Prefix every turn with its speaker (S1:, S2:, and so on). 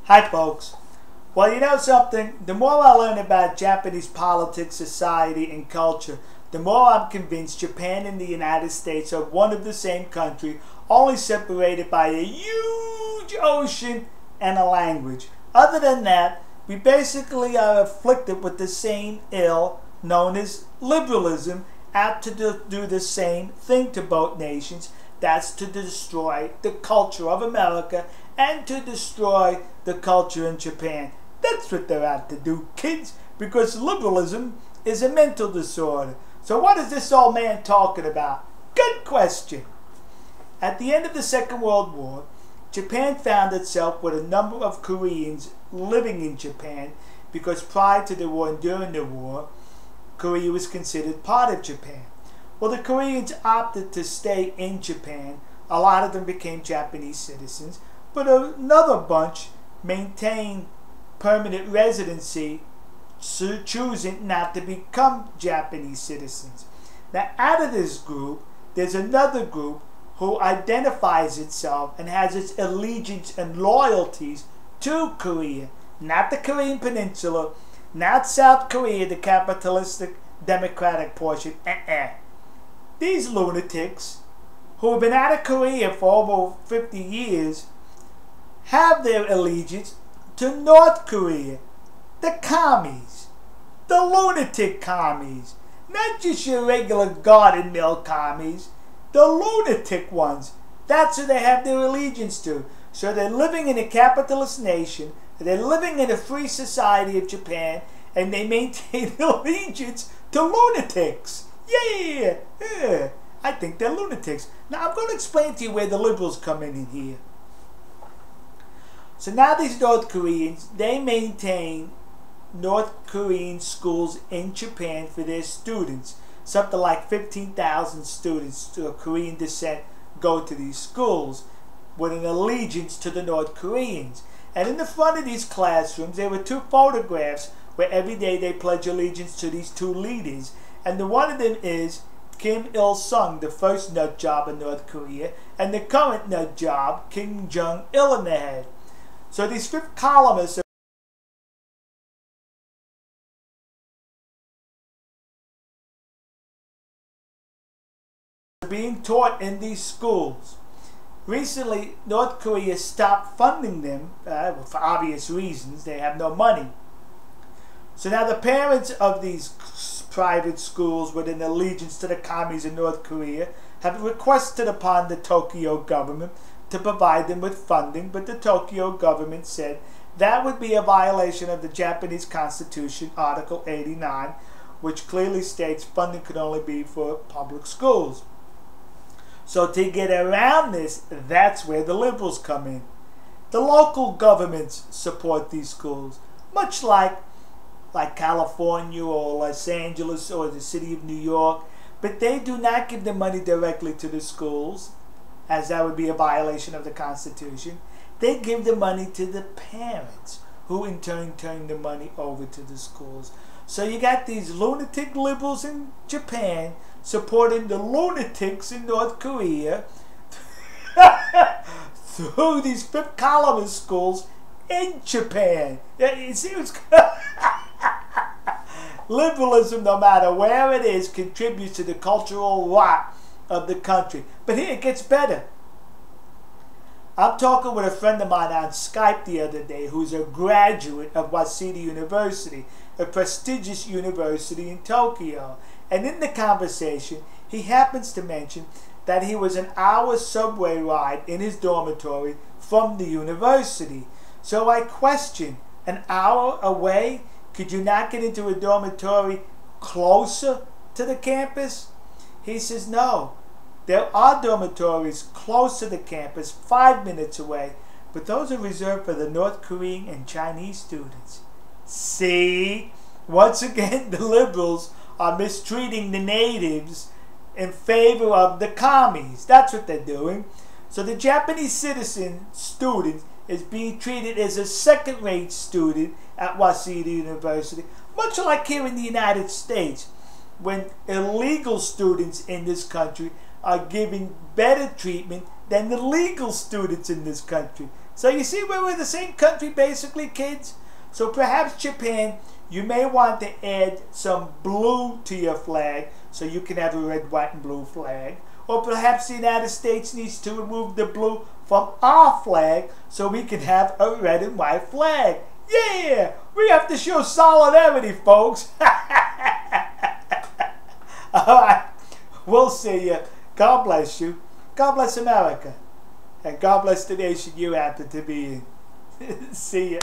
S1: Hi folks. Well, you know something? The more I learn about Japanese politics, society, and culture, the more I'm convinced Japan and the United States are one of the same country, only separated by a huge ocean and a language. Other than that, we basically are afflicted with the same ill known as liberalism, out to do the same thing to both nations. That's to destroy the culture of America and to destroy the culture in Japan. That's what they're out to do, kids, because liberalism is a mental disorder. So what is this old man talking about? Good question. At the end of the Second World War, Japan found itself with a number of Koreans living in Japan because prior to the war and during the war, Korea was considered part of Japan. Well, the Koreans opted to stay in Japan. A lot of them became Japanese citizens, but another bunch maintained permanent residency, choosing not to become Japanese citizens. Now, out of this group, there's another group who identifies itself and has its allegiance and loyalties to Korea, not the Korean peninsula, not South Korea, the capitalistic democratic portion. These lunatics, who have been out of Korea for over 50 years, have their allegiance to North Korea, the commies, the lunatic commies, not just your regular garden mill commies, the lunatic ones. That's who they have their allegiance to. So they're living in a capitalist nation, they're living in a free society of Japan, and they maintain allegiance to lunatics. Yeah, I think they're lunatics. Now I'm going to explain to you where the liberals come in here. So now these North Koreans, they maintain North Korean schools in Japan for their students. Something like 15,000 students of Korean descent go to these schools with an allegiance to the North Koreans. And in the front of these classrooms, there were two photographs where every day they pledge allegiance to these two leaders. And the one of them is Kim Il-sung, the first nut job in North Korea, and the current nut job, Kim Jong-il in the head. So these fifth columnists are being taught in these schools. Recently, North Korea stopped funding them for obvious reasons. They have no money. So now the parents of these private schools with an allegiance to the commies in North Korea have requested upon the Tokyo government to provide them with funding, but the Tokyo government said that would be a violation of the Japanese Constitution, Article 89, which clearly states funding could only be for public schools. So to get around this, that's where the liberals come in. The local governments support these schools, much like California or Los Angeles or the city of New York, but they do not give the money directly to the schools, as that would be a violation of the Constitution. They give the money to the parents, who in turn turn the money over to the schools. So you got these lunatic liberals in Japan supporting the lunatics in North Korea through these fifth columnist schools in Japan. You see what's liberalism, no matter where it is, contributes to the cultural rot of the country. But here it gets better. I'm talking with a friend of mine on Skype the other day who's a graduate of Waseda University, a prestigious university in Tokyo. And in the conversation, he happens to mention that he was an hour subway ride in his dormitory from the university. So I question, an hour away? Could you not get into a dormitory closer to the campus? He says no. There are dormitories close to the campus, 5 minutes away, but those are reserved for the North Korean and Chinese students. See? Once again, the liberals are mistreating the natives in favor of the commies. That's what they're doing. So the Japanese citizen student is being treated as a second-rate student at Waseda University, much like here in the United States, when illegal students in this country are given better treatment than the legal students in this country. So you see we're in the same country basically, kids? So perhaps Japan, you may want to add some blue to your flag so you can have a red, white, and blue flag. Or perhaps the United States needs to remove the blue from our flag so we can have a red and white flag. Yeah! We have to show solidarity, folks. Alright, we'll see you. God bless you. God bless America. And God bless the nation you happen to be in. See ya.